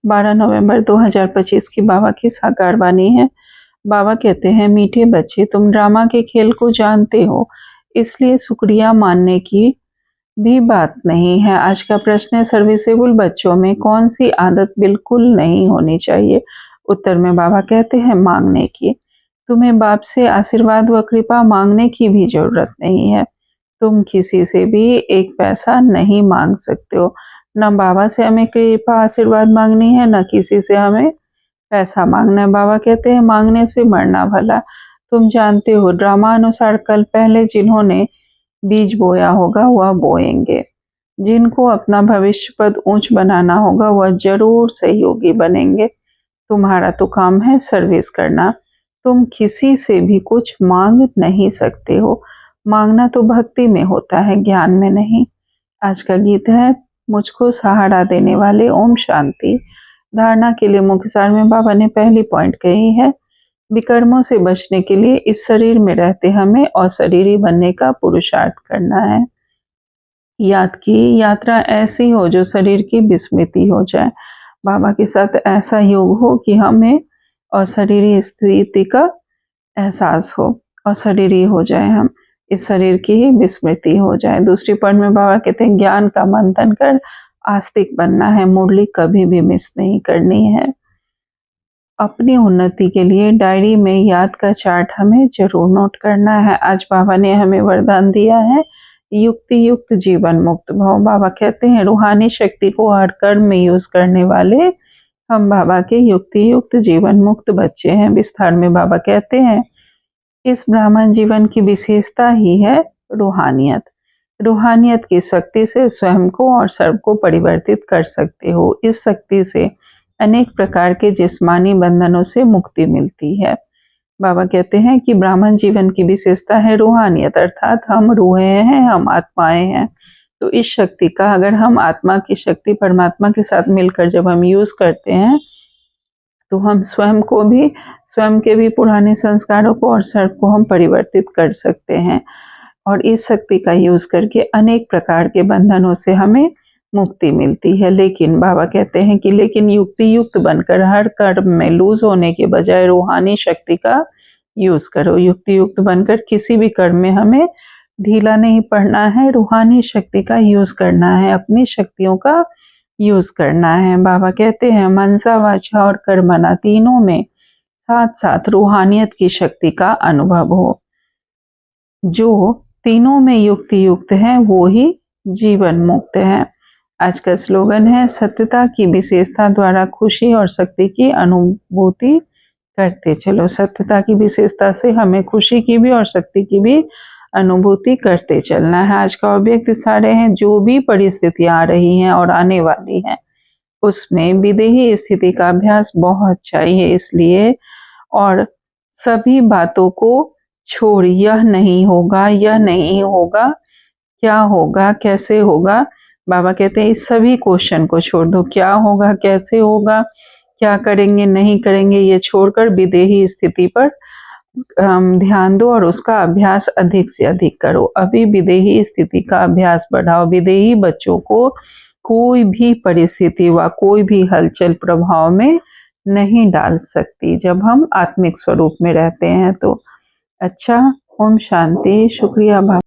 12 नवंबर 2025 की बाबा की साकार वाणी है। बाबा कहते हैं, मीठे बच्चे, तुम ड्रामा के खेल को जानते हो, इसलिए शुक्रिया मानने की भी बात नहीं है। आज का प्रश्न है, सर्विसेबल बच्चों में कौन सी आदत बिल्कुल नहीं होनी चाहिए? उत्तर में बाबा कहते हैं, मांगने की। तुम्हें बाप से आशीर्वाद व कृपा मांगने की भी जरूरत नहीं है। तुम किसी से भी एक पैसा नहीं मांग सकते हो। न बाबा से हमें कृपा आशीर्वाद मांगनी है, न किसी से हमें पैसा मांगना है। बाबा कहते हैं, मांगने से मरना भला। तुम जानते हो, ड्रामा अनुसार कल पहले जिन्होंने बीज बोया होगा वह बोएंगे। जिनको अपना भविष्य पद ऊंच बनाना होगा वह जरूर सहयोगी बनेंगे। तुम्हारा तो काम है सर्विस करना। तुम किसी से भी कुछ मांग नहीं सकते हो। मांगना तो भक्ति में होता है, ज्ञान में नहीं। आज का गीत है, मुझको सहारा देने वाले। ओम शांति। धारणा के लिए मुख्य सार में बाबा ने पहली पॉइंट कही है, विकर्मों से बचने के लिए इस शरीर में रहते हमें अशरीरी बनने का पुरुषार्थ करना है। याद की यात्रा ऐसी हो जो शरीर की विस्मृति हो जाए। बाबा के साथ ऐसा योग हो कि हमें अशरीरी स्थिति का एहसास हो, अशरीरी हो जाए, हम इस शरीर की ही विस्मृति हो जाए। दूसरी पॉइंट में बाबा कहते हैं, ज्ञान का मंथन कर आस्तिक बनना है, मुरली कभी भी मिस नहीं करनी है। अपनी उन्नति के लिए डायरी में याद का चार्ट हमें जरूर नोट करना है। आज बाबा ने हमें वरदान दिया है, युक्ति युक्त जीवन मुक्त भव। बाबा कहते हैं, रूहानी शक्ति को हर कर्म में यूज करने वाले हम बाबा के युक्ति युक्त जीवन मुक्त बच्चे हैं। विस्तार में बाबा कहते हैं, इस ब्राह्मण जीवन की विशेषता ही है रूहानियत। रूहानियत की शक्ति से स्वयं को और सर्व को परिवर्तित कर सकते हो। इस शक्ति से अनेक प्रकार के जिस्मानी बंधनों से मुक्ति मिलती है। बाबा कहते हैं कि ब्राह्मण जीवन की विशेषता है रूहानियत, अर्थात हम रूहें हैं, हम आत्माएं हैं। तो इस शक्ति का अगर हम आत्मा की शक्ति परमात्मा के साथ मिलकर जब हम यूज करते हैं तो हम स्वयं को भी, स्वयं के भी पुराने संस्कारों को और सर्व को हम परिवर्तित कर सकते हैं। और इस शक्ति का यूज करके अनेक प्रकार के बंधनों से हमें मुक्ति मिलती है। लेकिन बाबा कहते हैं कि लेकिन युक्ति युक्त बनकर हर कर्म में लूज होने के बजाय रूहानी शक्ति का यूज करो। युक्ति युक्त बनकर किसी भी कर्म में हमें ढीला नहीं पड़ना है, रूहानी शक्ति का यूज करना है, अपनी शक्तियों का यूज करना है। बाबा कहते हैं, मनसा वाचा और कर्मना तीनों में साथ साथ रूहानियत की शक्ति का अनुभव हो। जो तीनों में युक्ति युक्त है वो ही जीवन मुक्त है। आज का स्लोगन है, सत्यता की विशेषता द्वारा खुशी और शक्ति की अनुभूति करते चलो। सत्यता की विशेषता से हमें खुशी की भी और शक्ति की भी अनुभूति करते चलना है। आज का ऑब्जेक्ट सारे हैं, जो भी परिस्थितियां आ रही हैं और आने वाली हैं उसमें विदेही स्थिति का अभ्यास बहुत चाहिए। इसलिए और सभी बातों को छोड़, यह नहीं होगा, यह नहीं होगा, क्या होगा, कैसे होगा। बाबा कहते हैं, इस सभी क्वेश्चन को छोड़ दो। क्या होगा, कैसे होगा, क्या करेंगे, नहीं करेंगे, ये छोड़कर विदेही स्थिति पर ध्यान दो और उसका अभ्यास अधिक से अधिक करो। अभी विदेही स्थिति का अभ्यास बढ़ाओ। विदेही बच्चों को कोई भी परिस्थिति व कोई भी हलचल प्रभाव में नहीं डाल सकती जब हम आत्मिक स्वरूप में रहते हैं। तो अच्छा, ओम शांति। शुक्रिया।